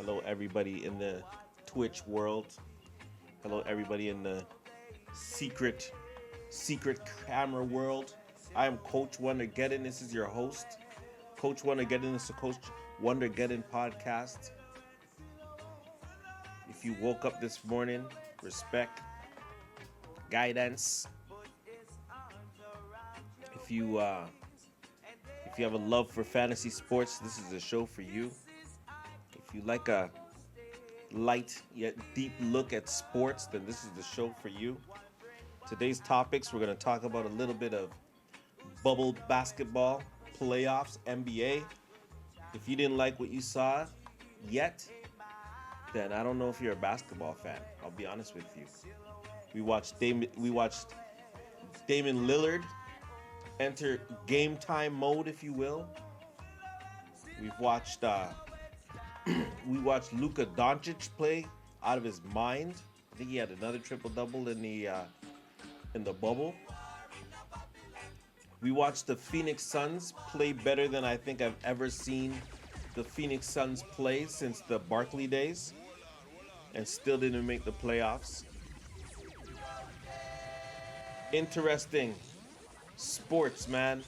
Hello, everybody in the Twitch world. Hello, everybody in the secret camera world. I am Coach WONDERGEDDON. This is your host, Coach WONDERGEDDON. This is the Coach WONDERGEDDON podcast. If you woke up this morning, respect, guidance. If you have a love for fantasy sports, this is the show for you. If you like a light yet deep look at sports, then this is the show for you. Today's topics, we're going to talk about a little bit of bubble basketball, playoffs, NBA. If you didn't like what you saw yet, then I don't know if you're a basketball fan. I'll be honest with you. We watched Damon Lillard enter game time mode, if you will. We've watched Luka Doncic play out of his mind. I think he had another triple-double in the bubble. We watched the Phoenix Suns play better than I think I've ever seen the Phoenix Suns play since the Barkley days, and still didn't make the playoffs. Interesting sports, man.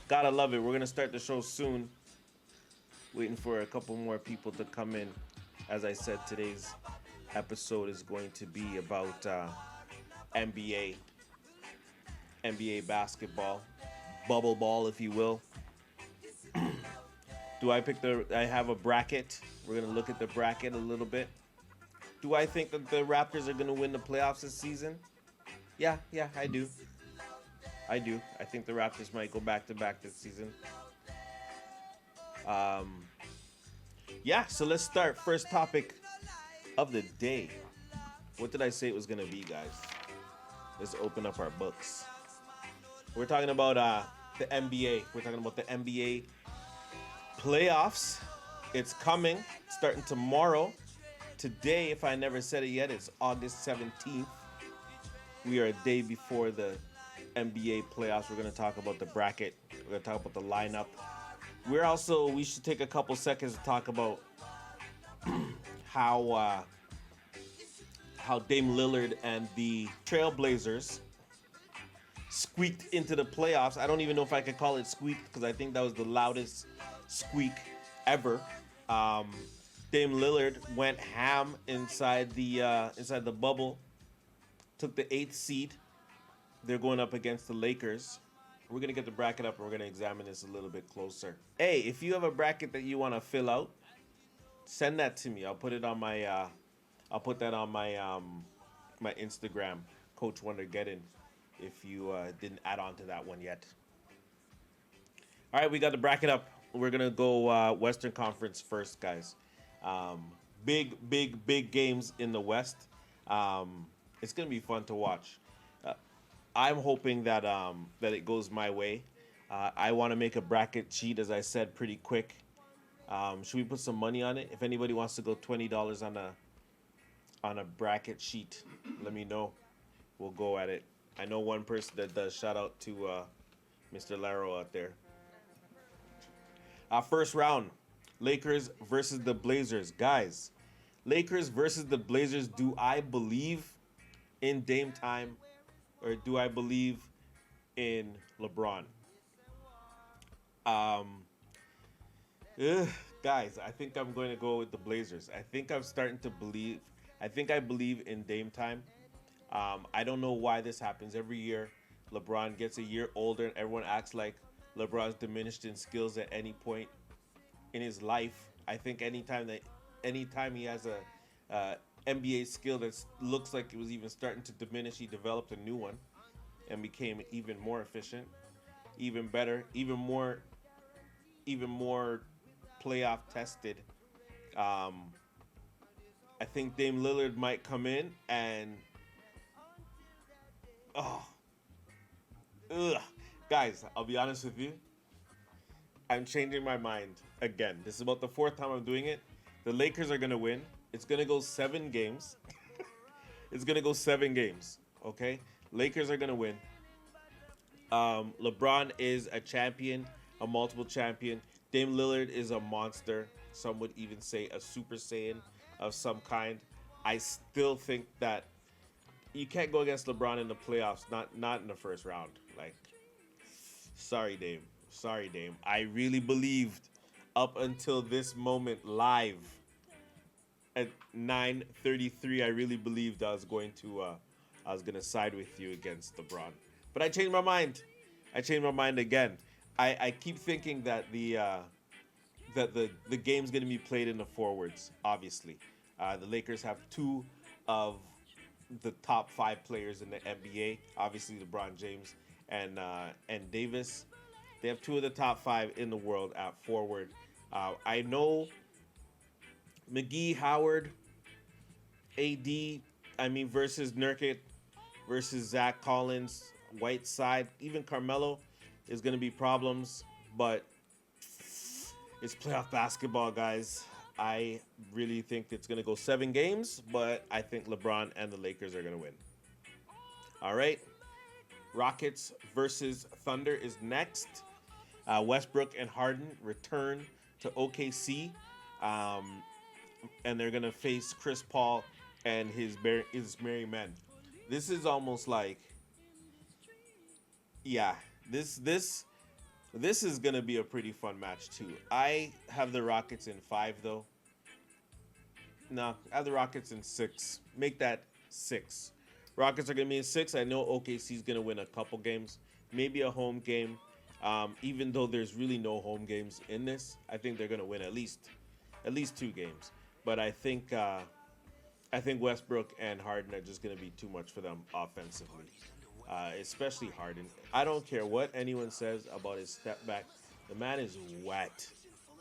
Gotta love it. We're gonna start the show soon. Waiting for a couple more people to come in. As I said, today's episode is going to be about NBA basketball, bubble ball, if you will. I have a bracket. We're going to look at the bracket a little bit. Do I think that the Raptors are going to win the playoffs this season? Yeah, I do. I think the Raptors might go back-to-back this season. So let's start. First topic of the day. What did I say it was going to be, guys? Let's open up our books. We're talking about the NBA. We're talking about the NBA playoffs. It's coming, starting tomorrow. Today, if I never said it yet, it's August 17th. We are a day before the NBA playoffs. We're going to talk about the bracket. We're going to talk about the lineup. We should take a couple seconds to talk about how Dame Lillard and the Trailblazers squeaked into the playoffs. I don't even know if I could call it squeaked because I think that was the loudest squeak ever. Dame Lillard went ham inside the bubble, took the 8th seed. They're going up against the Lakers. We're going to get the bracket up and we're going to examine this a little bit closer. Hey, if you have a bracket that you want to fill out, send that to me. I'll put it on my my Instagram, Coach WONDERGEDDON, if you didn't add on to that one yet. All right, we got the bracket up. We're going to go Western Conference first, guys. Big games in the West. It's going to be fun to watch. I'm hoping that it goes my way. I want to make a bracket sheet, as I said, pretty quick. Should we put some money on it? If anybody wants to go $20 on a bracket sheet, let me know. We'll go at it. I know one person that does. Shout out to Mr. Laro out there. First round, Lakers versus the Blazers. Guys, Lakers versus the Blazers. Do I believe in Dame time? Or do I believe in LeBron? Guys, I think I'm going to go with the Blazers. I think I'm starting to believe. I believe in Dame time. I don't know why this happens. Every year, LeBron gets a year older and everyone acts like LeBron's diminished in skills at any point in his life. I think anytime he has a NBA skill that looks like it was even starting to diminish, he developed a new one and became even more efficient, even better, even more playoff tested. I think Dame Lillard might come in and guys, I'll be honest with you. I'm changing my mind again. This is about the 4th time I'm doing it. The Lakers are going to win. It's going to go 7 games. It's going to go 7 games, okay? Lakers are going to win. LeBron is a champion, a multiple champion. Dame Lillard is a monster. Some would even say a Super Saiyan of some kind. I still think that you can't go against LeBron in the playoffs, not in the first round. Like, sorry, Dame. Sorry, Dame. I really believed up until this moment live at 9:33. I really believed I was gonna side with you against LeBron, but I changed my mind. I changed my mind again. I keep thinking that the game's gonna be played in the forwards. Obviously, the Lakers have two of the top five players in the NBA. Obviously, LeBron James and Davis. They have two of the top five in the world at forward. I know McGee, Howard, AD. I mean versus Nurkic, versus Zach Collins, Whiteside, even Carmelo is going to be problems. But it's playoff basketball, guys. I really think it's going to go 7 games, but I think LeBron and the Lakers are going to win. All right. Rockets versus Thunder is next. Westbrook and Harden return to OKC, and they're going to face Chris Paul and his merry men. This is almost like, yeah, this is going to be a pretty fun match too. I have the Rockets in 5 though. No, I have the Rockets in 6. Make that 6. Rockets are going to be in 6. I know OKC is going to win a couple games, maybe a home game. Even though there's really no home games in this, I think they're going to win at least 2 games. But I think Westbrook and Harden are just going to be too much for them offensively, especially Harden. I don't care what anyone says about his step back. The man is wet.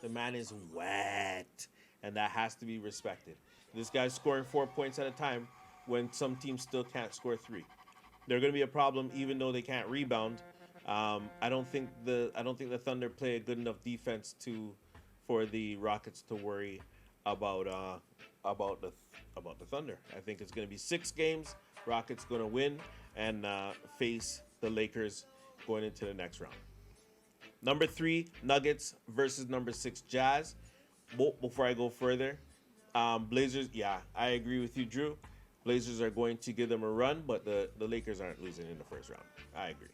The man is wet, and that has to be respected. This guy's scoring 4 points at a time when some teams still can't score 3. They're going to be a problem even though they can't rebound. I don't think the Thunder play a good enough defense for the Rockets to worry about the Thunder. I think it's going to be 6 games. Rockets going to win and face the Lakers going into the next round. Number 3, Nuggets versus number 6, Jazz. Before I go further, Blazers. Yeah, I agree with you, Drew. Blazers are going to give them a run, but the Lakers aren't losing in the first round. I agree.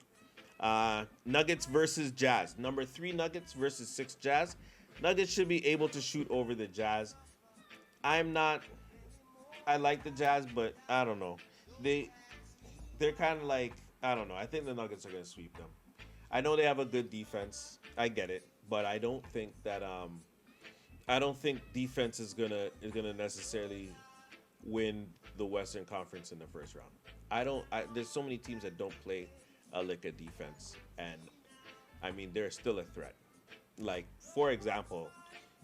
Nuggets versus Jazz. Number 3 Nuggets versus 6 Jazz. Nuggets should be able to shoot over the Jazz. I like the Jazz, but I don't know. They're kind of like, I don't know. I think the Nuggets are going to sweep them. I know they have a good defense. I get it, but I don't think defense is gonna necessarily win the Western Conference in the first round. There's so many teams that don't play a lick of defense, and I mean they're still a threat. Like, for example,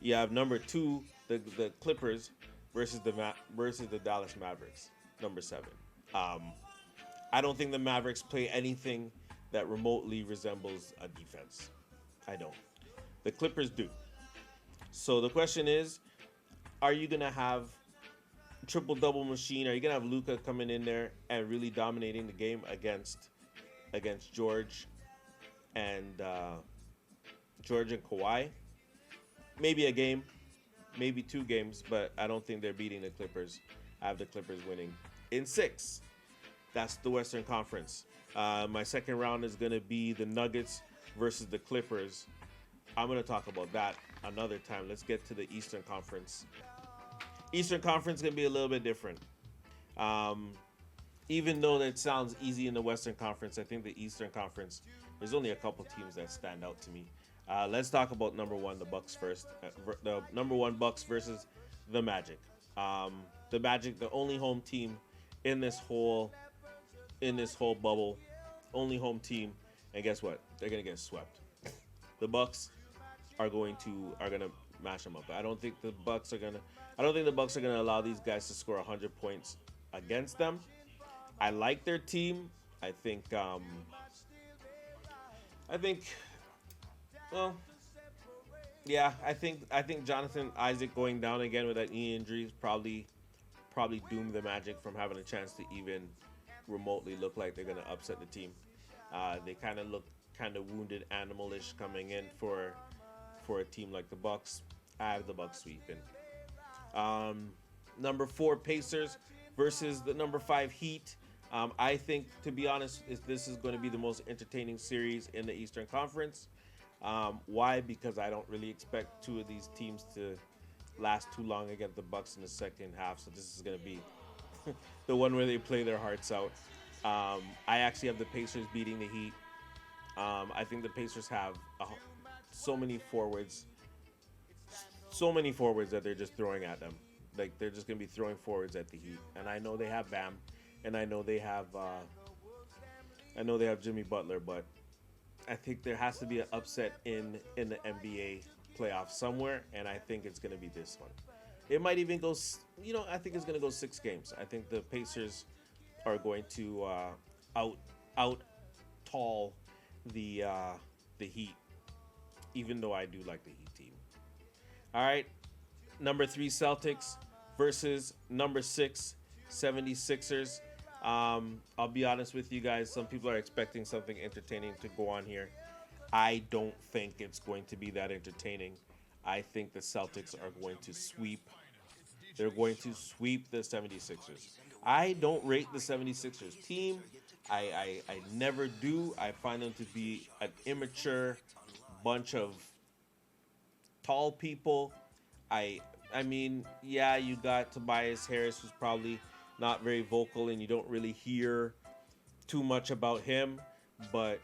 you have number 2, the Clippers versus the Dallas Mavericks, number 7. I don't think the Mavericks play anything that remotely resembles a defense. I don't. The Clippers do. So the question is, are you gonna have triple-double machine? Are you gonna have Luka coming in there and really dominating the game against George and Kawhi? Maybe a game, maybe 2 games, but I don't think they're beating the Clippers. I have the Clippers winning in 6. That's the Western Conference. My second round is gonna be the Nuggets versus the Clippers. I'm gonna talk about that another time. Let's get to the Eastern Conference. Eastern Conference is gonna be a little bit different. Even though that sounds easy in the Western Conference, I think the Eastern Conference, there's only a couple teams that stand out to me. Let's talk about number 1, the Bucks first. The number 1 Bucks versus the Magic. The Magic, the only home team in this whole bubble, only home team, and guess what? They're gonna get swept. The Bucks are gonna mash them up. I don't think the Bucks are gonna allow these guys to score 100 points against them. I like their team. I think Jonathan Isaac going down again with that knee injury probably doomed the Magic from having a chance to even remotely look like they're gonna upset the team. They look kind of wounded animalish coming in for a team like the Bucks. I have the Bucks sweeping. Um, Number 4 Pacers versus the number 5 Heat. I think, to be honest, this is going to be the most entertaining series in the Eastern Conference. Why? Because I don't really expect two of these teams to last too long against the Bucks in the second half. So this is going to be the one where they play their hearts out. I actually have the Pacers beating the Heat. I think the Pacers have so many forwards, that they're just throwing at them. Like they're just gonna be throwing forwards at the Heat, and I know they have Bam, and I know they have Jimmy Butler, but I think there has to be an upset in the NBA playoffs somewhere, and I think it's gonna be this one. It might even go. I think it's gonna go 6 games. I think the Pacers are going to out out tall the Heat, even though I do like the Heat team. All right, number 3 Celtics versus number 6 76ers. I'll be honest with you guys. Some people are expecting something entertaining to go on here. I don't think it's going to be that entertaining. I think the Celtics are going to sweep. They're going to sweep the 76ers. I don't rate the 76ers team. I never do. I find them to be an immature bunch of tall people. I I mean, yeah, you got Tobias Harris, who's probably not very vocal, and you don't really hear too much about him. But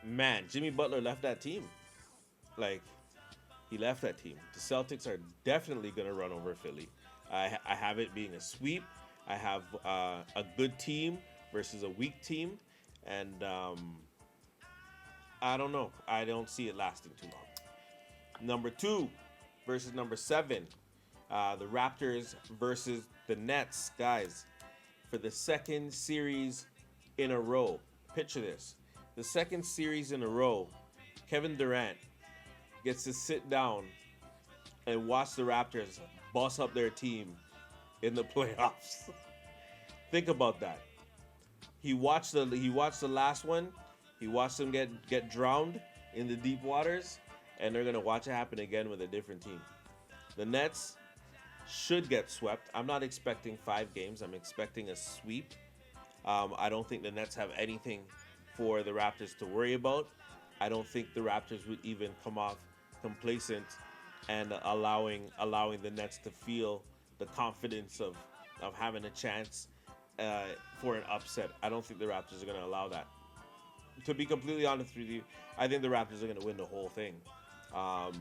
man, Jimmy Butler left that team. Like he left that team. The Celtics are definitely gonna run over Philly. I have it being a sweep. I have a good team versus a weak team, and I don't know. I don't see it lasting too long. Number 2 versus number 7. The Raptors versus the Nets, guys, for the second series in a row. Picture this. The second series in a row, Kevin Durant gets to sit down and watch the Raptors boss up their team in the playoffs. Think about that. He watched the last one. He watched them get drowned in the deep waters, and they're gonna watch it happen again with a different team. The Nets should get swept. I'm not expecting 5 games. I'm expecting a sweep. I don't think the Nets have anything for the Raptors to worry about. I don't think the Raptors would even come off complacent and allowing the Nets to feel the confidence of having a chance for an upset. I don't think the Raptors are going to allow that. To be completely honest with you, I think the Raptors are going to win the whole thing. I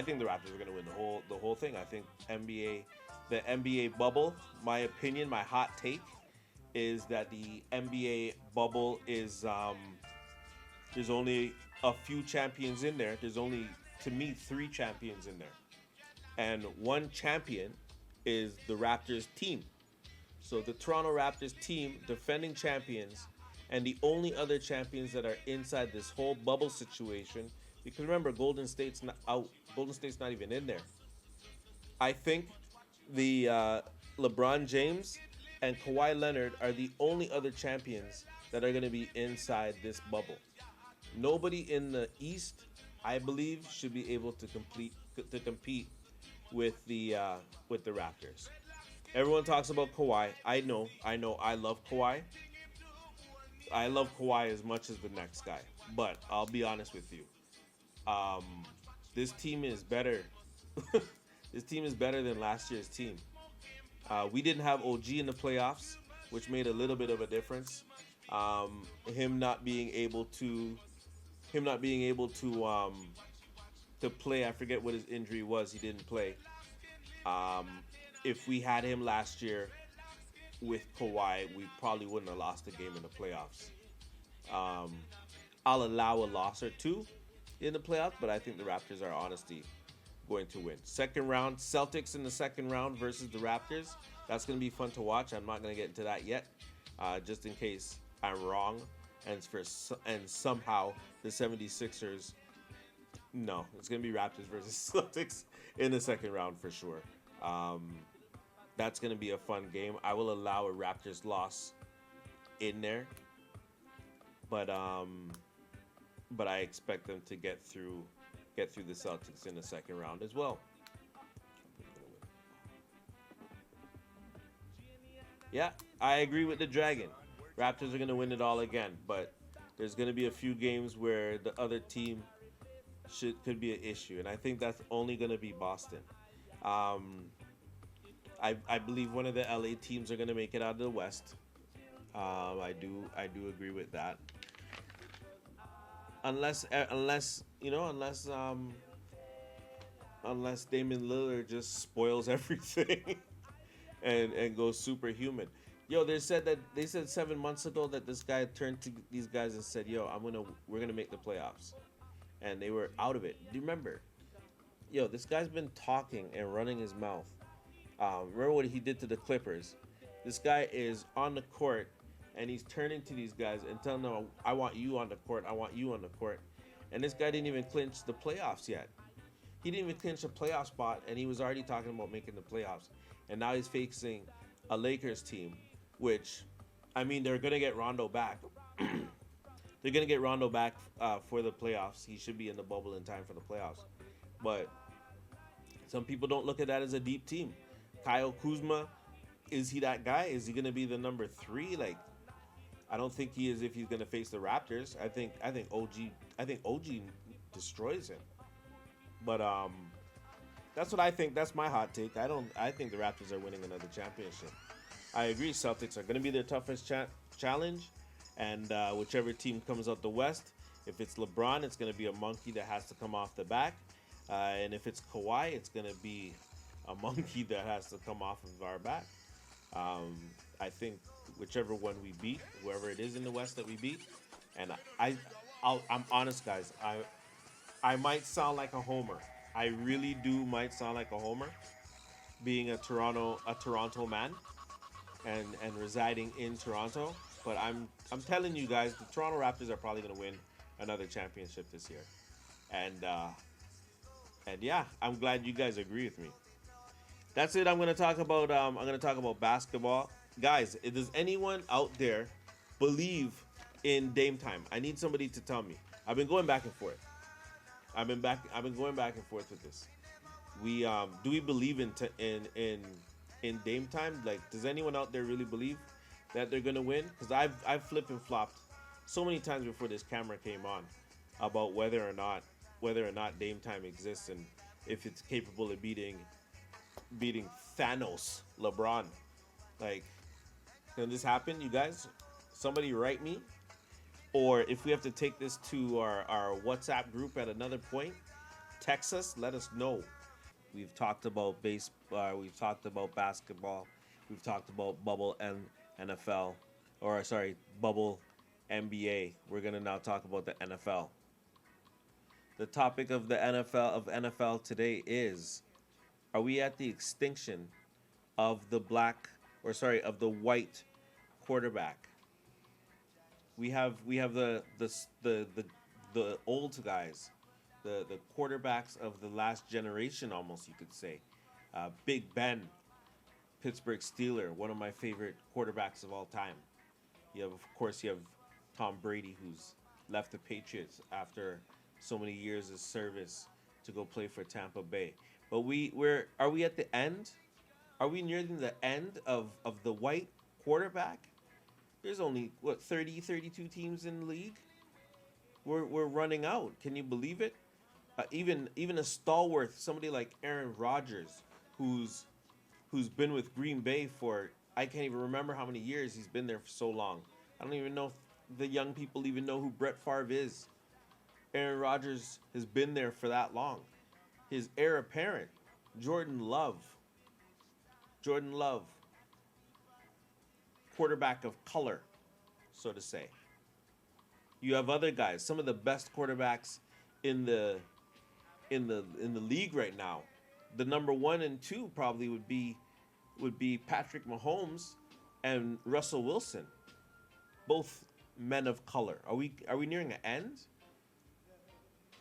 think the Raptors are going to win the whole thing. I think the NBA bubble, my opinion, my hot take, is that the NBA bubble is there's only a few champions in there. There's only, to me, 3 champions in there, and one champion is the Raptors team. So the Toronto Raptors team, defending champions, and the only other champions that are inside this whole bubble situation. Because remember, Golden State's not out. Golden State's not even in there. I think the LeBron James and Kawhi Leonard are the only other champions that are going to be inside this bubble. Nobody in the East, I believe, should be able to compete with the Raptors. Everyone talks about Kawhi. I know. I love Kawhi. I love Kawhi as much as the next guy. But I'll be honest with you. Um, this team is better. This team is better than last year's team. We didn't have OG in the playoffs, which made a little bit of a difference. Him not being able to to play. I forget what his injury was. He didn't play. If we had him last year with Kawhi, we probably wouldn't have lost the game in the playoffs. I'll allow a loss or two in the playoffs, but I think the Raptors are honestly going to win. Second round, Celtics in the second round versus the Raptors. That's going to be fun to watch. I'm not going to get into that yet, just in case I'm wrong. And somehow the 76ers, no, it's going to be Raptors versus Celtics in the second round for sure. That's going to be a fun game. I will allow a Raptors loss in there, but I expect them to get through get through the Celtics in the second round as well. Yeah, I agree with the Dragon. Raptors are going to win it all again, but there's going to be a few games where the other team could be an issue, and I think that's only going to be Boston. Um, I believe one of the LA teams are going to make it out of the West. I do agree with that. Unless unless Damon Lillard just spoils everything and goes superhuman. Yo, they said 7 months ago that this guy turned to these guys and said, "Yo, we're gonna make the playoffs," and they were out of it. Do you remember? Yo, this guy's been talking and running his mouth. Remember what he did to the Clippers? This guy is on the court and he's turning to these guys and telling them, "I want you on the court. I want you on the court." And this guy didn't even clinch the playoffs yet. He didn't even clinch a playoff spot, and he was already talking about making the playoffs. And now he's facing a Lakers team, which, I mean, they're gonna get Rondo back. They're gonna get Rondo back for the playoffs. He should be in the bubble in time for the playoffs. But some people don't look at that as a deep team. Kyle Kuzma, is he that guy? Is he gonna be the number three? Like, I don't think he is if he's gonna face the Raptors. I think OG destroys him. But that's what I think. That's my hot take. I think the Raptors are winning another championship. I agree. Celtics are going to be their toughest challenge, and whichever team comes out the West, if it's LeBron, it's going to be a monkey that has to come off the back, and if it's Kawhi, it's going to be a monkey that has to come off of our back. Um, I think whichever one we beat, whoever it is in the West that we beat, and I'm honest, guys. I might sound like a homer. I really do might sound like a homer, being a Toronto man and residing in Toronto. But I'm telling you guys, the Toronto Raptors are probably going to win another championship this year, and yeah, I'm glad you guys agree with me. That's it. I'm gonna talk about basketball, guys. Does anyone out there believe in Dame time? I need somebody to tell me. I've been going back and forth. I've been going back and forth with this. We do we believe in Dame time? Like, does anyone out there really believe that they're gonna win? Because I've flipped and flopped so many times before this camera came on about whether or not Dame time exists and if it's capable of beating Thanos, LeBron. Like, can this happen, you guys? Somebody write me. Or if we have to take this to our WhatsApp group at another point, text us, let us know. We've talked about we've talked about basketball, we've talked about bubble and NFL, or sorry, bubble NBA. We're gonna now talk about the NFL. The topic of the NFL today is: are we at the extinction of the of the white quarterback? We have the old guys, the quarterbacks of the last generation, almost you could say. Big Ben, Pittsburgh Steeler, one of my favorite quarterbacks of all time. Of course you have Tom Brady, who's left the Patriots after so many years of service to go play for Tampa Bay. But are we at the end? Are we nearing the end of the white quarterback? There's only what 30, 32 teams in the league. We're running out. Can you believe it? Even a stalwart, somebody like Aaron Rodgers, who's been with Green Bay for, I can't even remember how many years he's been there for so long. I don't even know if the young people even know who Brett Favre is. Aaron Rodgers has been there for that long. His heir apparent, Jordan Love. Jordan Love, quarterback of color, so to say. You have other guys, some of the best quarterbacks in the league right now. The number one and two probably would be Patrick Mahomes and Russell Wilson, both men of color. Are we nearing an end?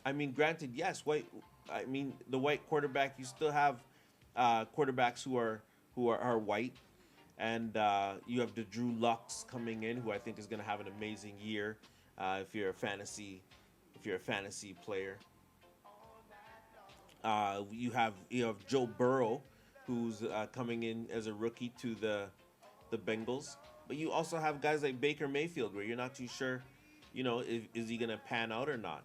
I mean, granted, yes. The white quarterback. You still have quarterbacks who are white, and you have the Drew Locks coming in, who I think is going to have an amazing year. If you're a fantasy player, You have Joe Burrow, who's coming in as a rookie to the Bengals. But you also have guys like Baker Mayfield, where you're not too sure, if is he gonna pan out or not.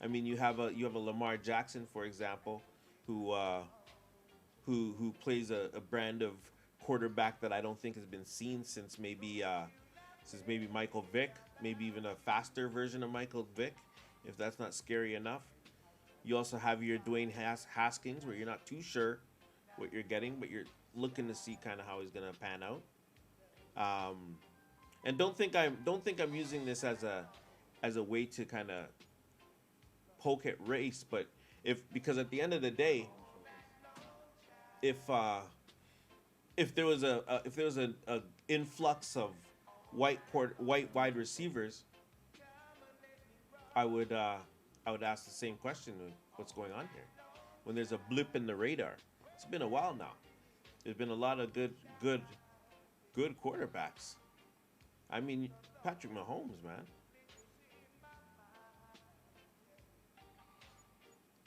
I mean, you have a Lamar Jackson, for example, who who plays a brand of quarterback that I don't think has been seen since maybe Michael Vick, maybe even a faster version of Michael Vick, if that's not scary enough. You also have your Dwayne Haskins, where you're not too sure what you're getting, but you're looking to see kind of how he's gonna pan out. Um, and don't think I'm using this as a way to kind of poke at race, but because at the end of the day, if if there was a influx of white wide receivers, I would ask the same question: what's going on here? When there's a blip in the radar, it's been a while now. There's been a lot of good quarterbacks. I mean, Patrick Mahomes, man,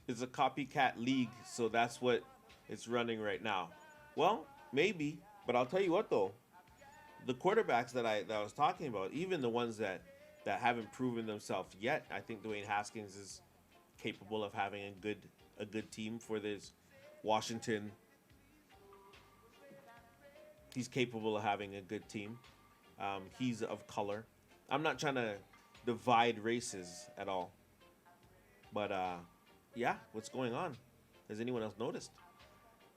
it's a copycat league, so that's what it's running right now. Well, maybe, but I'll tell you what though, the quarterbacks that I was talking about, even the ones that haven't proven themselves yet, I think Dwayne Haskins is capable of having a good team for this Washington. He's capable of having a good team. He's of color. I'm not trying to divide races at all, but yeah, what's going on? Has anyone else noticed?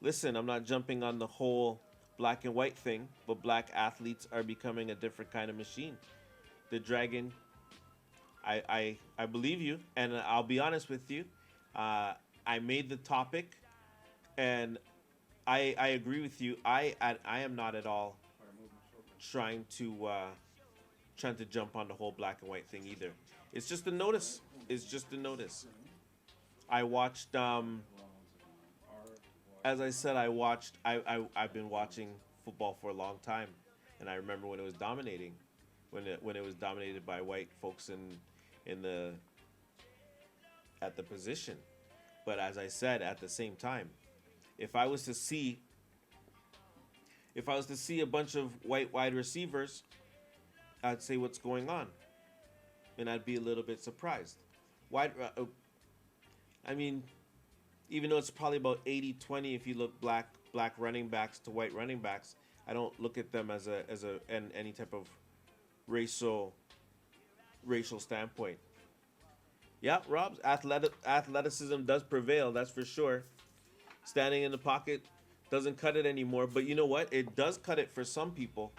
Listen, I'm not jumping on the whole black and white thing, but black athletes are becoming a different kind of machine. The Dragon, I believe you, and I'll be honest with you. Uh, I made the topic, and I agree with you. I am not at all trying to jump on the whole black and white thing either. It's just a notice. It's just a notice. I watched as I said, I've been watching football for a long time, and I remember when it was dominating, when it was dominated by white folks in the at the position. But as I said, at the same time, if I was to see if I was to see a bunch of white wide receivers, I'd say what's going on, and I'd be a little bit surprised. Wide, I mean, even though it's probably about 80-20 if you look black running backs to white running backs, I don't look at them as any type of racial racial standpoint. Yeah, Rob's athleticism does prevail, that's for sure. Standing in the pocket doesn't cut it anymore, but you know what? It does cut it for some people.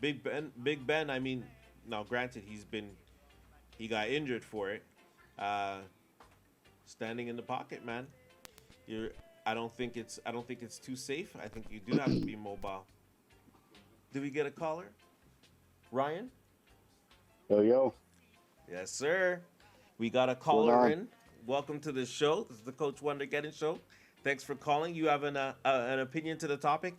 Big Ben. I mean, now granted, he got injured for it. Uh, Standing in the pocket, man. You're. I don't think it's too safe. I think you do have to be mobile. Do we get a caller, Ryan? Yo, yo, Yes, sir. We got a what's going caller on? in. Welcome to the show. This is the Coach Wondergeddon show. Thanks for calling. You have an opinion to the topic?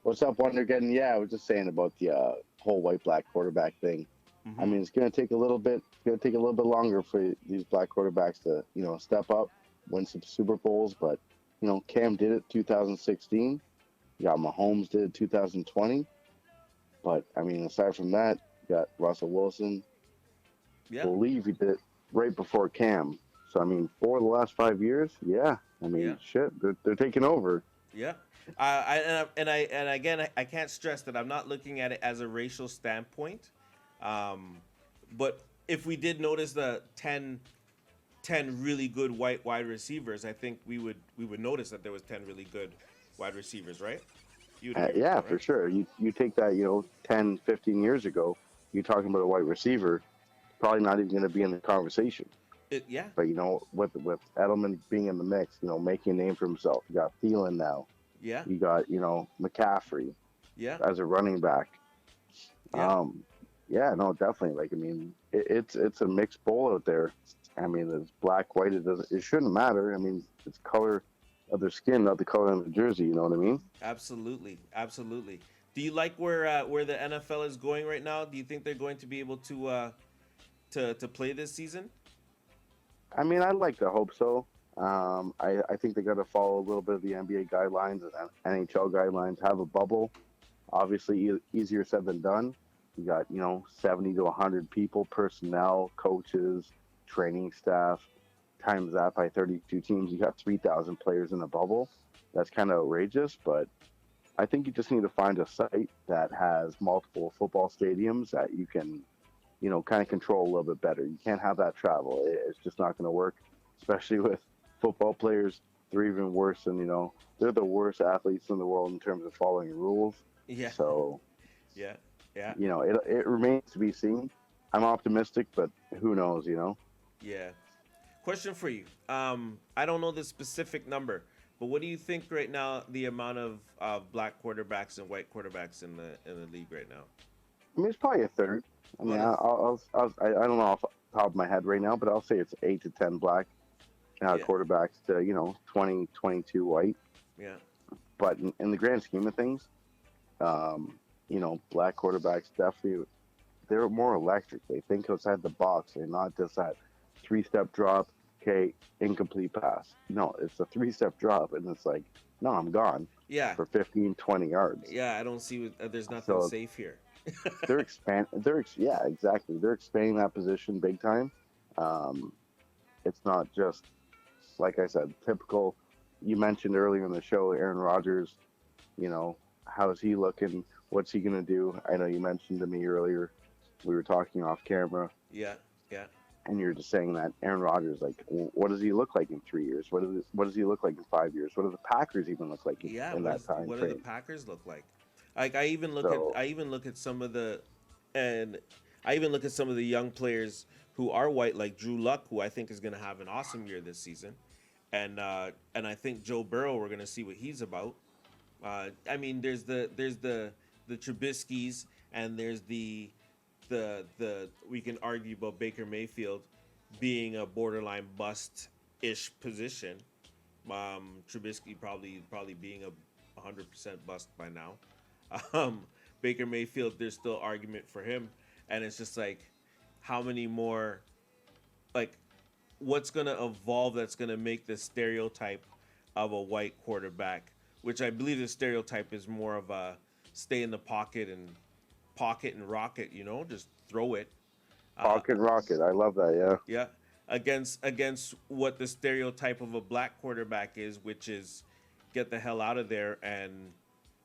What's up, Wondergeddon? Yeah, I was just saying about the whole white-black quarterback thing. I Mm-hmm. mean, it's gonna take a little bit. It's gonna take a little bit longer for these black quarterbacks to, step up, win some Super Bowls. But Cam did it 2016. You got Mahomes did it 2020. But I mean, aside from that, you got Russell Wilson. Yeah. Believe he did it right before Cam. So I mean, for the last 5 years, yeah. I Yeah. mean, shit, they're taking over. Yeah. And again, I can't stress that I'm not looking at it as a racial standpoint. Um, but if we did notice the ten really good white wide receivers, I think we would notice that there was 10 really good wide receivers, right? You'd agree with Yeah, that, for right? sure. You take that, 10, 15 years ago, you're talking about a white receiver, probably not even going to be in the conversation. Yeah. But with Edelman being in the mix, making a name for himself, you got Thielen now, Yeah. you got McCaffrey Yeah. as a running back. Yeah. Um, yeah, no, definitely. Like I mean, it's a mixed bowl out there. I mean, it's black, white. It shouldn't matter. I mean, it's color of their skin, not the color of the jersey. You know what I mean? Absolutely. Absolutely. Do you like where the NFL is going right now? Do you think they're going to be able to play this season? I mean, I'd like to hope so. I think they got to follow a little bit of the NBA guidelines and NHL guidelines. Have a bubble. Obviously, easier said than done. You got 70 to 100 people, personnel, coaches, training staff. Times that by 32 teams, you got 3,000 players in a bubble. That's kind of outrageous, but I think you just need to find a site that has multiple football stadiums that you can, kind of control a little bit better. You can't have that travel. It's just not going to work, especially with football players. They're even worse than, they're the worst athletes in the world in terms of following rules. Yeah. So, Yeah. Yeah. it remains to be seen. I'm optimistic, but who knows? Yeah. Question for you. I don't know the specific number, but what do you think right now the amount of black quarterbacks and white quarterbacks in the league right now? I mean, it's probably a third. I mean, About a I don't know off the top of my head right now, but I'll say it's 8 to 10 black yeah. quarterbacks to 20, 22 white. Yeah. But in the grand scheme of things, black quarterbacks definitely they're more electric. They think outside the box. They're not just that 3-step drop. Okay, incomplete pass. No, it's a 3-step drop, and it's like, no, I'm gone Yeah. for 15, 20 yards. Yeah, I don't see there's nothing So safe here. yeah, exactly. They're expanding that position big time. Um, it's not just like I said, typical. You mentioned earlier in the show, Aaron Rodgers. How's he looking? What's he gonna do? I know you mentioned to me earlier. We were talking off camera, Yeah. Yeah. and you're just saying that Aaron Rodgers, like, what does he look like in 3 years? What does he look like in 5 years? What do the Packers even look like Yeah, in that time what do the frame? Packers look like? Like I even look at So I even look at some of the and I even look at some of the young players who are white, like Drew Luck, who I think is going to have an awesome year this season, and I think Joe Burrow, we're going to see what he's about. I mean, there's the Trubisky's, and there's the we can argue about Baker Mayfield being a borderline bust ish position. Trubisky probably being a 100% bust by now. Um, Baker Mayfield, there's still argument for him, and it's just like, how many more, like, what's gonna evolve that's gonna make the stereotype of a white quarterback, which I believe the stereotype is more of a stay in the pocket and rocket, just throw it. Uh, pocket rocket, I love that. Yeah. yeah, against what the stereotype of a black quarterback is, which is get the hell out of there and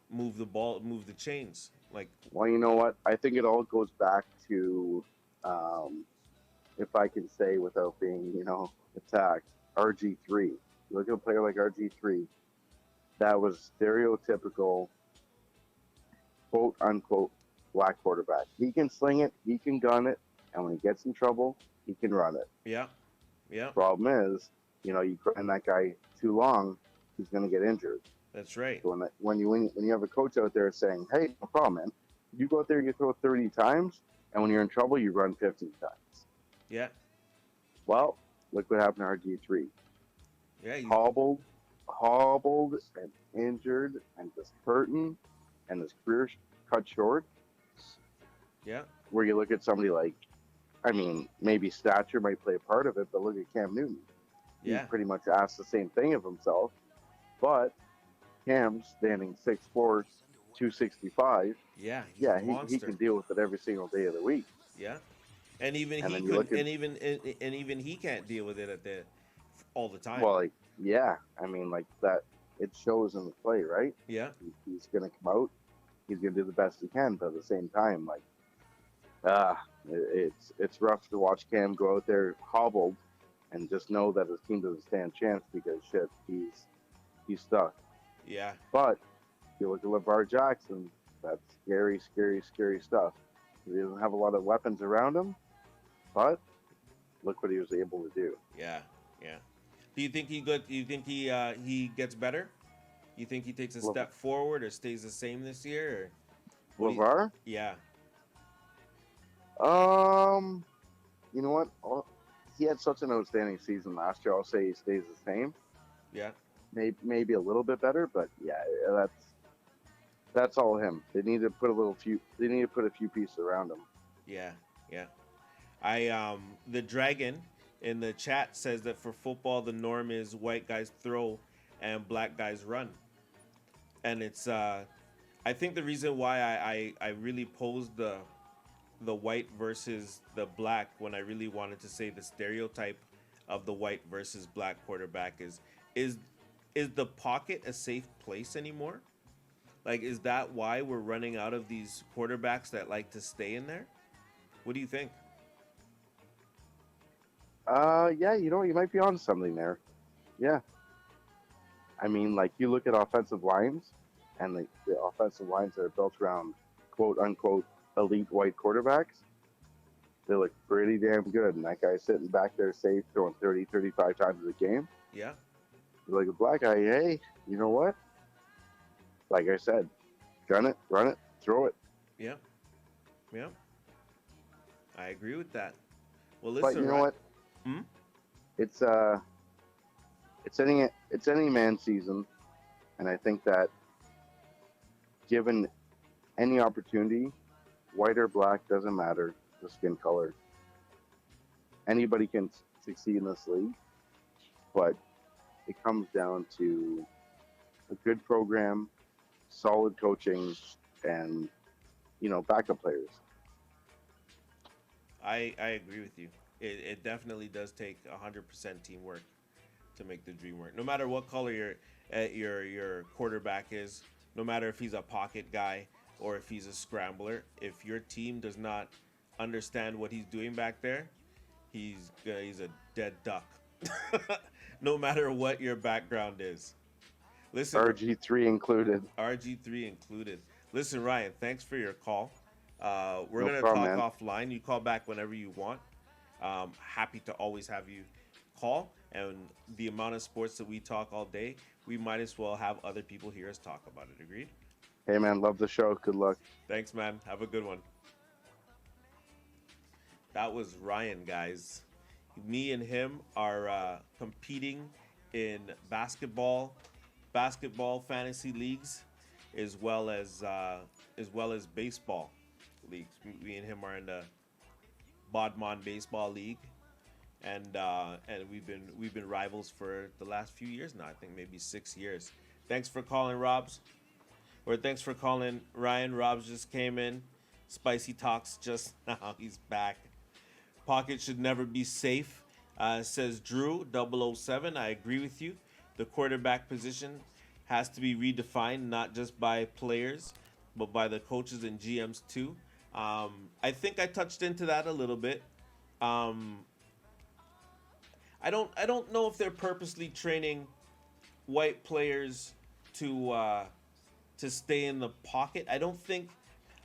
move the ball, move the chains. Like, Well, you know what? I think it all goes back to, um, if I can say without being, attacked, RG3. Look at a player like RG3. That was stereotypical, quote unquote, black quarterback. He can sling it, he can gun it, and when he gets in trouble, he can run it. yeah, yeah, Problem is, you grind that guy too long, he's going to get injured. that's right. So when you have a coach out there saying, "Hey, no problem, man. You go out there, you throw 30 times, and when you're in trouble, you run 15 times." Yeah, Well, look what happened to RG3. yeah, Hobbled and injured and just hurting, and his career cut short. yeah, Where you look at somebody like, I mean, maybe stature might play a part of it, but look at Cam Newton. He yeah, pretty much asked the same thing of himself, but Cam standing 6'4", 265. yeah. He's a Yeah, he monster. can deal with it every single day of the week. Yeah, and even And he then you could, look at, and even he can't deal with it all the time. well, like, yeah, I mean, like that, it shows in the play, right? Yeah, He's going to come out, he's going to do the best he can, but at the same time, like, it's rough to watch Cam go out there hobbled and just know that his team doesn't stand a chance because shit, he's stuck. yeah, But if you look at LeVar Jackson, that's scary, scary, scary stuff. He doesn't have a lot of weapons around him, but look what he was able to do. yeah, yeah. Do you think he good? Do you think he gets better? You think he takes a Le- step forward or stays the same this year? Or what do you, LeVar, yeah, um, you know what? He had such an outstanding season last year. I'll say he stays the same. yeah, Maybe a little bit better, but yeah, that's all him. They need to put a few pieces around him. yeah, yeah. I the dragon in the chat says that for football the norm is white guys throw and black guys run, and it's I think the reason why I really posed the white versus the black when I really wanted to say the stereotype of the white versus black quarterback is is the pocket a safe place anymore? Like, is that why we're running out of these quarterbacks that like to stay in there? What do you think? Yeah, you might be on something there. Yeah, I mean, like you look at offensive lines, and the offensive lines that are built around quote unquote elite white quarterbacks, they look pretty damn good. And that guy's sitting back there safe, throwing 30, 35 times a game. Yeah, You look at black guy, hey, you know what? Like I said, gun it, run it, throw it. yeah, yeah. I agree with that. Well, But you listen, know right? what? Hmm? It's uh, it's any man season, and I think that given any opportunity, white or black doesn't matter, the skin color. Anybody can succeed in this league, but it comes down to a good program, solid coaching, and backup players. I agree with you. It definitely does take 100% teamwork to make the dream work. No matter what color your quarterback is, no matter if he's a pocket guy or if he's a scrambler, if your team does not understand what he's doing back there, he's a dead duck. No matter what your background is. Listen, RG3 included. RG3 included. Listen, Ryan, thanks for your call. We're No gonna problem, talk man. offline. You call back whenever you want. Happy to always have you call. And the amount of sports that we talk all day, we might as well have other people hear us talk about it. Agreed? Hey, man, love the show. Good luck. Thanks, man. Have a good one. That was Ryan, guys. Me and him are competing in basketball fantasy leagues, as well as baseball leagues. Me and him are in the Bodmon Baseball League, and we've been rivals for the last few years now. I think maybe 6 years. Thanks for calling, Robs, or thanks for calling, Ryan. Robs just came in. Spicy talks just now. He's back. Pocket should never be safe, says Drew 007. I agree with you. The quarterback position has to be redefined, not just by players, but by the coaches and GMs too. I think I touched into that a little bit. Um, I don't know if they're purposely training white players to stay in the pocket. I don't think.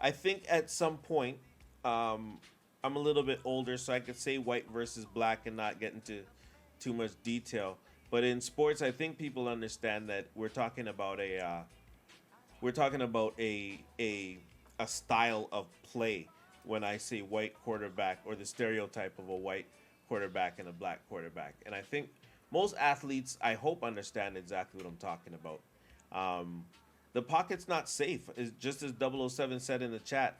I think at some point, I'm a little bit older, so I could say white versus black and not get into too much detail. But in sports, I think people understand that we're talking about a style of play when I say white quarterback, or the stereotype of a white quarterback and a black quarterback. And I think most athletes, I hope, understand exactly what I'm talking about. The pocket's not safe. It's just as 007 said in the chat,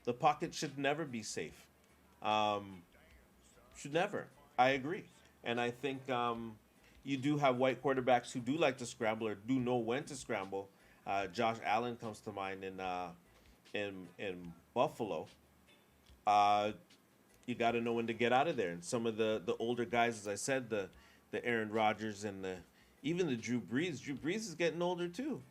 the pocket should never be safe. Um, should never. I agree. And I think you do have white quarterbacks who do like to scramble or do know when to scramble. Josh Allen comes to mind in Buffalo. Uh, you got to know when to get out of there. And some of the older guys, as I said, the Aaron Rodgers and the even the Drew Brees. Drew Brees is getting older too.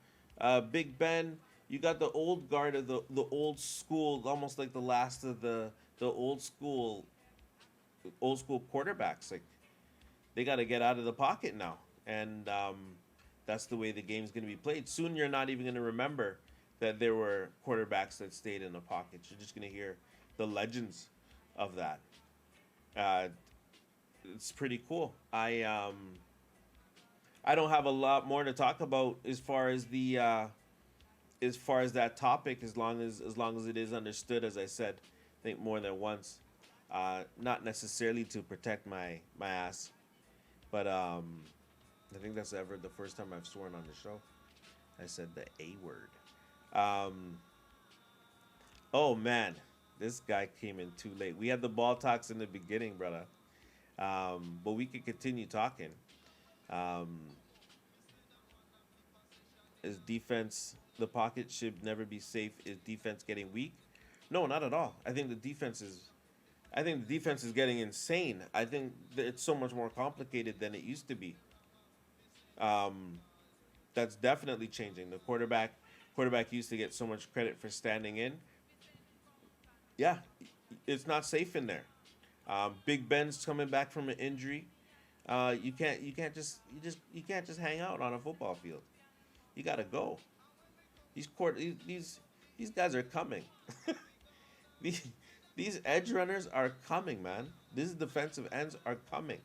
Big Ben. You got the old guard of the old school, almost like the last of the old school quarterbacks. Like, they got to get out of the pocket now, and that's the way the game's going to be played. Soon, you're not even going to remember that there were quarterbacks that stayed in the pocket. You're just going to hear the legends of that. Uh, it's pretty cool. I don't have a lot more to talk about as far as that topic, as long as it is understood, as I said, I think more than once. Not necessarily to protect my ass, but I think that's ever the first time I've sworn on the show. I said the A word. Um, oh man, this guy came in too late. We had the ball talks in the beginning, brother. But we could continue talking. Um, is defense the pocket should never be safe? Is defense getting weak? No, not at all. I think the defense is getting insane. I think that it's so much more complicated than it used to be. Um, that's definitely changing. The quarterback used to get so much credit for standing in. Yeah, it's not safe in there. Big Ben's coming back from an injury. You can't just hang out on a football field. You gotta go. These court these guys are coming. these these edge runners are coming, man. These defensive ends are coming.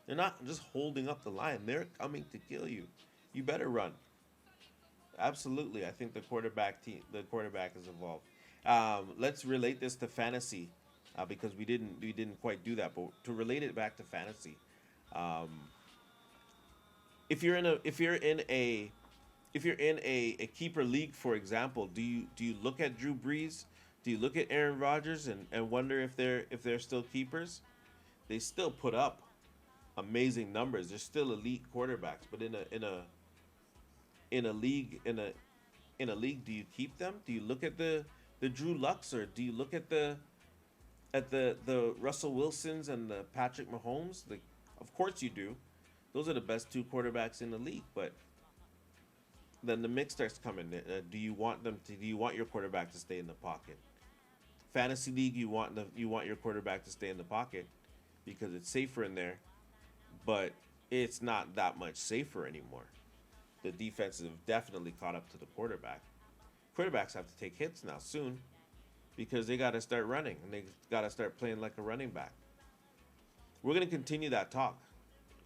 They're not just holding up the line. They're coming to kill you. You better run. Absolutely, I think the quarterback has evolved. Let's relate this to fantasy, because we didn't quite do that. But to relate it back to fantasy, um, if you're in a keeper league, for example, do you look at Drew Brees? Do you look at Aaron Rodgers and wonder if they're still keepers? They still put up amazing numbers. They're still elite quarterbacks, but in a league in a league, do you keep them? Do you look at the Drew Lucks, or do you look at the Russell Wilsons and the Patrick Mahomes? Like, of course you do. Those are the best two quarterbacks in the league. But then the mix starts coming. Do you want them to? Do you want your quarterback to stay in the pocket? Fantasy league, you want your quarterback to stay in the pocket because it's safer in there, but it's not that much safer anymore. The defenses have definitely caught up to the quarterback. Quarterbacks have to take hits now soon because they got to start running and they got to start playing like a running back. We're gonna continue that talk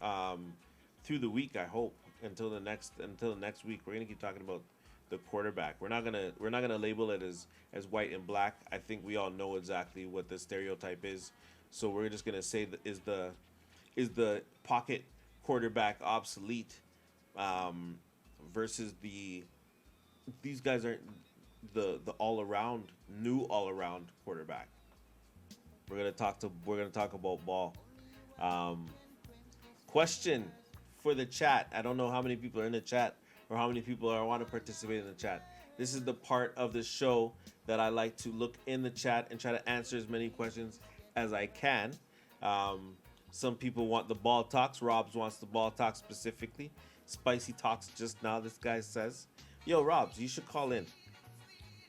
um, through the week. I hope until the next week. We're gonna keep talking about the quarterback. We're not gonna label it as white and black. I think we all know exactly what the stereotype is. So we're just gonna say that is the pocket quarterback obsolete, versus these guys aren't the all around quarterback. We're gonna talk about ball. Um, Question for the chat. I don't know how many people are in the chat or how many people want to participate in the chat. This is the part of the show that I like to look in the chat and try to answer as many questions as I can. Some people want the ball talks. Robs wants the ball talk specifically. Spicy talks just now. This guy says, "Yo, Robs, you should call in.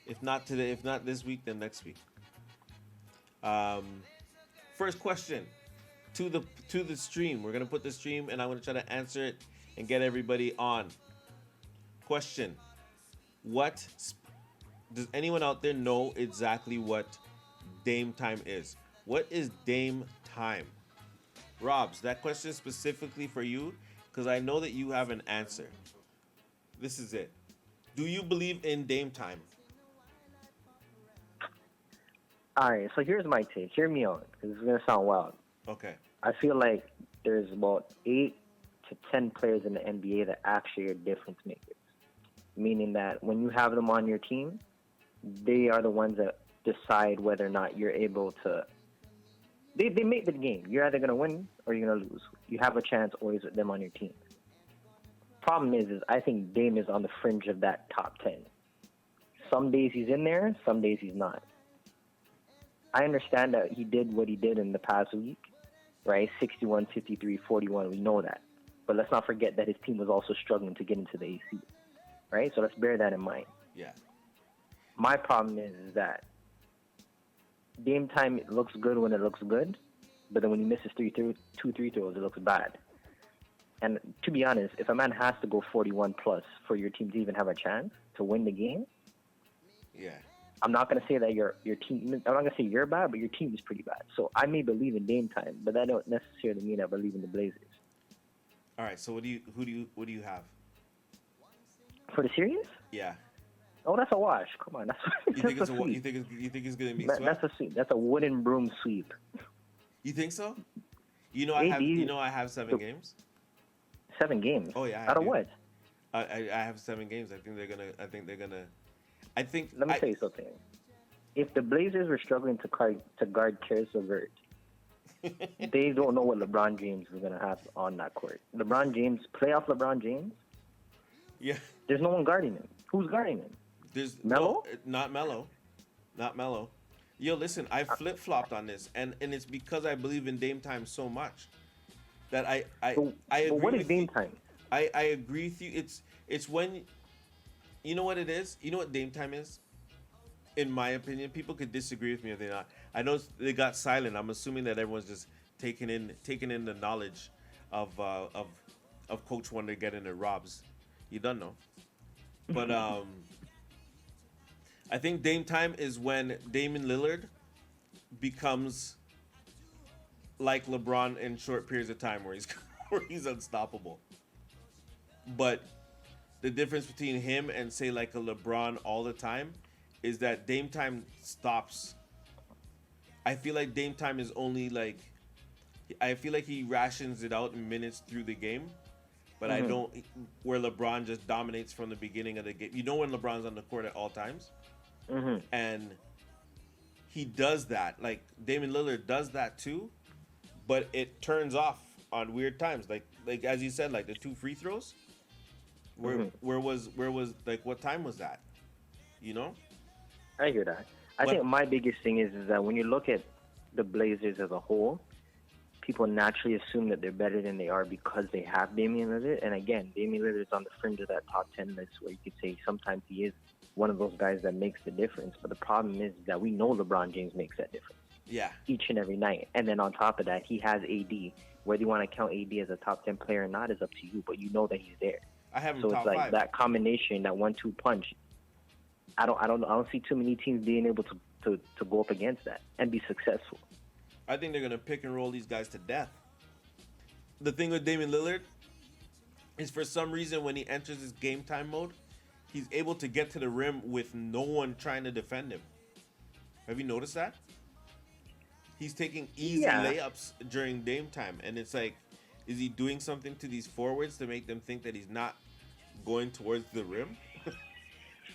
If not today, if not this week, then next week." Um, First question to the stream. We're gonna put the stream, and I'm gonna try to answer it and get everybody on. Question: What does anyone out there know exactly what Dame time is? What is Dame time? Robs, that question is specifically for you because I know that you have an answer. This is it. Do you believe in Dame time? All right, so here's my take. Hear me out, because it's gonna sound wild. Okay. I feel like there's about 8 to 10 players in the NBA that actually are difference makers. Meaning that when you have them on your team, they are the ones that decide whether or not you're able to. They make the game. You're either gonna win or you're gonna lose. You have a chance always with them on your team. Problem is I think Dame is on the fringe of that top 10. Some days he's in there, some days he's not. I understand that he did what he did in the past week, right? 61, 53, 41, we know that. But let's not forget that his team was also struggling to get into the AC, right? So let's bear that in mind. Yeah. My problem is that game time looks good when it looks good, but then when he misses two free throws, it looks bad. And to be honest, if a man has to go 41 plus for your team to even have a chance to win the game, Yeah. I'm not going to say that your team. I'm not going to say you're bad, but your team is pretty bad. So I may believe in Dame time, but that don't necessarily mean I believe in the Blazers. All right. So what do you have? For the series? Yeah. Oh, that's a wash. Come on, that's You think that's it's a sweep. you think it's gonna be That, swept? that's a sweep. That's a wooden broom sweep. You think so? AD, I have 7 games. 7 games. Oh yeah. Out of what? I have 7 games. I think they're gonna. I think. Let me tell you something. If the Blazers were struggling to guard Karis LeVert, they don't know what LeBron James is gonna have on that court. LeBron James, playoff LeBron James. Yeah. There's no one guarding him. Who's guarding him? There's Melo? not Melo. Not Melo. Yo, listen, I flip flopped on this, and it's because I believe in Dame Time so much that I agree But what is with Dame you. Time? I agree with you. It's when, you know what it is. You know what Dame Time is. In my opinion, people could disagree with me if they're not. I know they got silent. I'm assuming that everyone's just taking in the knowledge of Coach Wonder getting it robs. You don't know, but I think Dame Time is when Damian Lillard becomes like LeBron in short periods of time where he's unstoppable. But the difference between him and say like a LeBron all the time is that Dame Time stops. I feel like Dame Time is only like, I feel like he rations it out in minutes through the game, but I don't, where LeBron just dominates from the beginning of the game. You know when LeBron's on the court at all times? And he does that. Like Damian Lillard does that too, but it turns off on weird times. Like as you said, like the 2 free throws. Where was like what time was that? You know? I hear that. I think my biggest thing is that when you look at the Blazers as a whole, people naturally assume that they're better than they are because they have Damian Lillard. And again, Damian Lillard is on the fringe of that top 10 list where you could say sometimes he is one of those guys that makes the difference. But the problem is that we know LeBron James makes that difference. Yeah. Each and every night. And then on top of that, he has AD. Whether you want to count AD as a top 10 player or not is up to you, but you know that he's there. I have him so top it's like 5. that combination, that 1-2 punch. I don't see too many teams being able to go up against that and be successful. I think they're gonna pick and roll these guys to death. The thing with Damian Lillard is for some reason when he enters his game time mode, he's able to get to the rim with no one trying to defend him. Have you noticed that? He's taking easy layups during Dame time, and it's like, is he doing something to these forwards to make them think that he's not going towards the rim?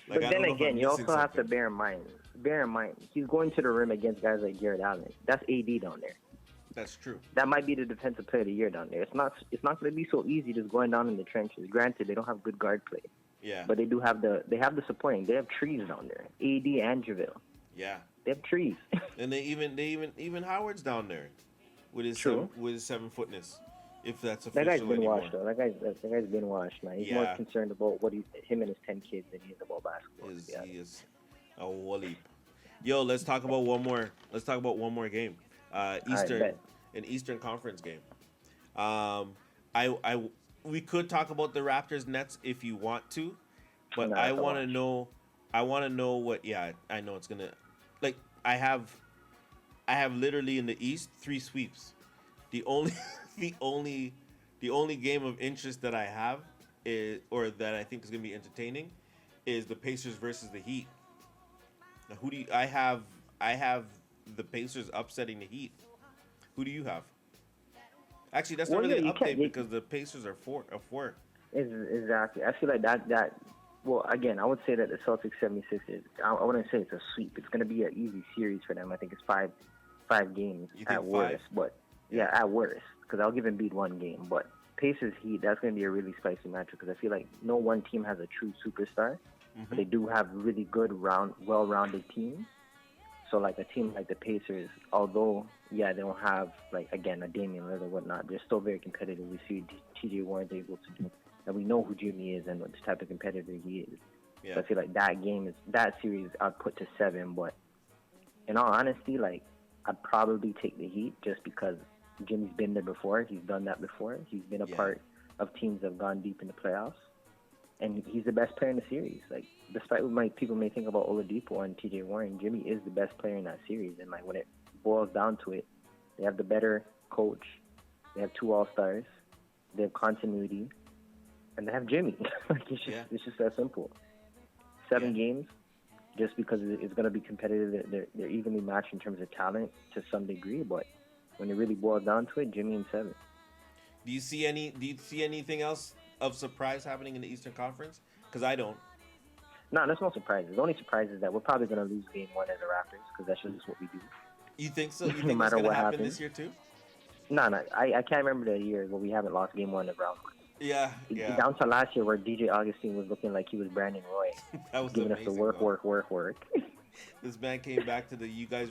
But then again, you also have to bear in mind, he's going to the rim against guys like Jared Allen. That's AD down there. That's true. That might be the defensive player of the year down there. It's not going to be so easy just going down in the trenches. Granted, they don't have good guard play. Yeah. But they have the supporting. They have trees down there. AD and JaVale. Yeah. They have trees. And they even Howard's down there with his 7-footness. If that's official that guy's been anymore. washed though. That guy's been washed, man. He's more concerned about him and his 10 kids than he is about basketball. He is a wally. Yo, let's talk about one more game. Eastern Conference game. We could talk about the Raptors Nets if you want to, but I want to know what. Yeah, I know it's gonna. Like I have literally in the East 3 sweeps. The only game of interest that I have is, or that I think is gonna be entertaining, is the Pacers versus the Heat. Now, who do you? I have the Pacers upsetting the Heat. Who do you have? Actually, that's not really an update because the Pacers are 4. Exactly. I feel like that. Well, again, I would say that the Celtics 76ers. I wouldn't say it's a sweep. It's going to be an easy series for them. I think it's five games at worst. But yeah, at worst, because I'll give Embiid 1 game. But Pacers Heat, that's going to be a really spicy matchup because I feel like no one team has a true superstar. But they do have really good, well-rounded teams. So, like, a team like the Pacers, although, they don't have, like, again, a Damian Lillard or whatnot, they're still very competitive. We see T.J. Warren's able to do, and we know who Jimmy is and what type of competitor he is. Yeah. So I feel like that series I'd put to 7, but in all honesty, like, I'd probably take the Heat just because Jimmy's been there before. He's done that before. He's been a part of teams that have gone deep in the playoffs. And he's the best player in the series. Like, despite what people may think about Oladipo and T.J. Warren, Jimmy is the best player in that series. And, like, when it boils down to it, they have the better coach. They have 2 All-Stars. They have continuity. And they have Jimmy. Like, it's just that simple. 7 games, just because it's going to be competitive. They're evenly matched in terms of talent to some degree. But when it really boils down to it, Jimmy and 7. Do you see anything else of surprise happening in the Eastern Conference? Because I don't. No, there's no surprises. The only surprise is that we're probably going to lose game 1 as the Raptors because that's just what we do. You think so? You think it's going to happen this year too? No. I can't remember the year where we haven't lost game one in round one. Yeah, yeah. Down to last year where DJ Augustine was looking like he was Brandon Roy, That was giving us the amazing. work, though. work. This man came back to the you guys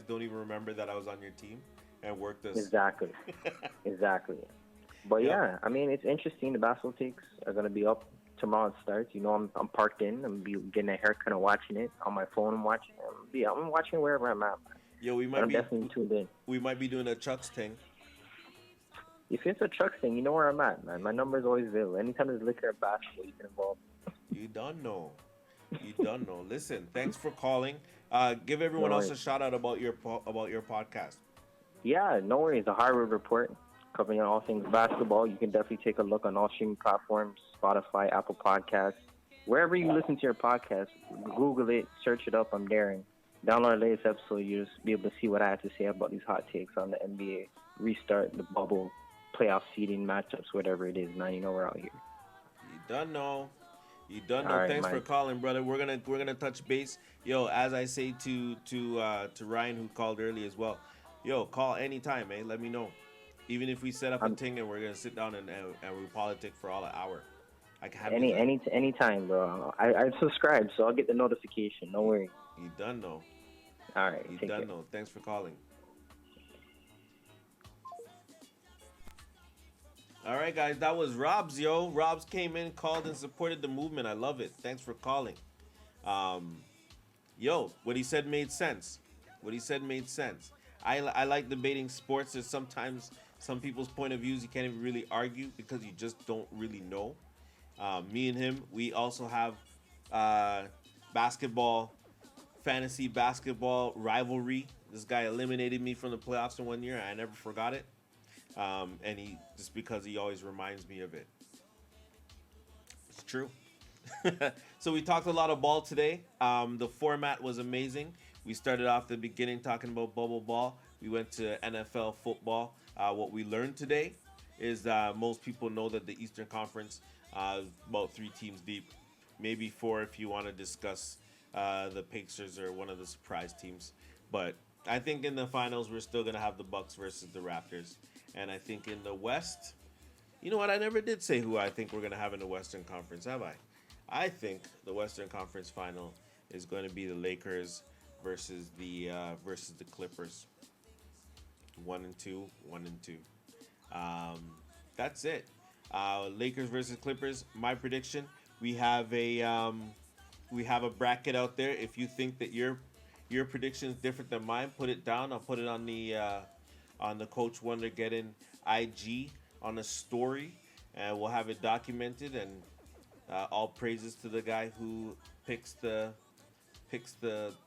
don't even remember that I was on your team and worked us. Exactly. But Yep. yeah, I mean, it's interesting. The basketball takes are going to be up tomorrow. It starts. You know, I'm parked in. I'm be getting a haircut and watching it on my phone. I'm watching. I'm watching wherever I'm at. Yo, I'm definitely tuned in. we might be doing a Chucks thing. If it's a truck thing, you know where I'm at, man. My number is always available. Anytime there's liquor and basketball, you can involve. You don't know. Listen, thanks for calling. Give everyone No else a worries. shout out about your podcast. Yeah, no worries. The Harvard Report, covering all things basketball. You can definitely take a look on all streaming platforms, Spotify, Apple Podcasts. Wherever you listen to your podcast, Google it, search it up. I'm there. And download the latest episode. You'll just be able to see what I have to say about these hot takes on the NBA, restart, the bubble, playoff seeding, matchups, whatever it is, man. You know we're out here. You done know. All right, Thanks for Mike. calling, brother. We're gonna touch base. Yo, as I say to Ryan who called early as well. Yo, call anytime, eh? Let me know. Even if we set up a thing and we're gonna sit down and we politic for all an hour. I can have Any time, bro. I subscribe, so I'll get the notification. No worries. You done know. All right, You take done care. know. Thanks for calling. All right, guys, that was Rob's, yo. Rob's came in, called, and supported the movement. I love it. Thanks for calling. Yo, what he said made sense. I like debating sports. There's sometimes some people's point of views you can't even really argue because you just don't really know. Me and him, we also have fantasy basketball rivalry. This guy eliminated me from the playoffs in 1 year, and I never forgot it. And he just because he always reminds me of it. It's true. So we talked a lot of ball today. The format was amazing. We started off the beginning talking about bubble ball. We went to NFL football. What we learned today is most people know that the Eastern Conference is about 3 teams deep, maybe 4 if you want to discuss the Pacers or one of the surprise teams. But I think in the finals we're still gonna have the Bucks versus the Raptors. And I think in the West, you know what? I never did say who I think we're going to have in the Western Conference, have I? I think the Western Conference final is going to be the Lakers versus the Clippers. 1-2, 1-2. That's it. Lakers versus Clippers. My prediction. We have a bracket out there. If you think that your prediction is different than mine, put it down. I'll put it on the Coach WONDERGEDDON IG on a story, and we'll have it documented. And all praises to the guy who picks the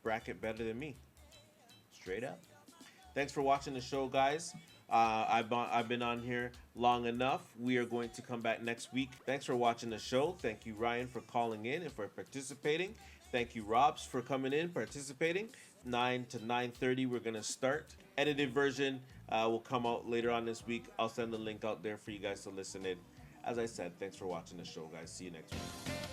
bracket better than me. Straight up. Thanks for watching the show, guys. I've been on here long enough. We are going to come back next week. Thanks for watching the show. Thank you, Ryan, for calling in and for participating. Thank you, Robs, for coming in, participating. 9 to 9:30, we're going to start. Edited version will come out later on this week. I'll send the link out there for you guys to listen in. As I said, thanks for watching the show, guys. See you next week.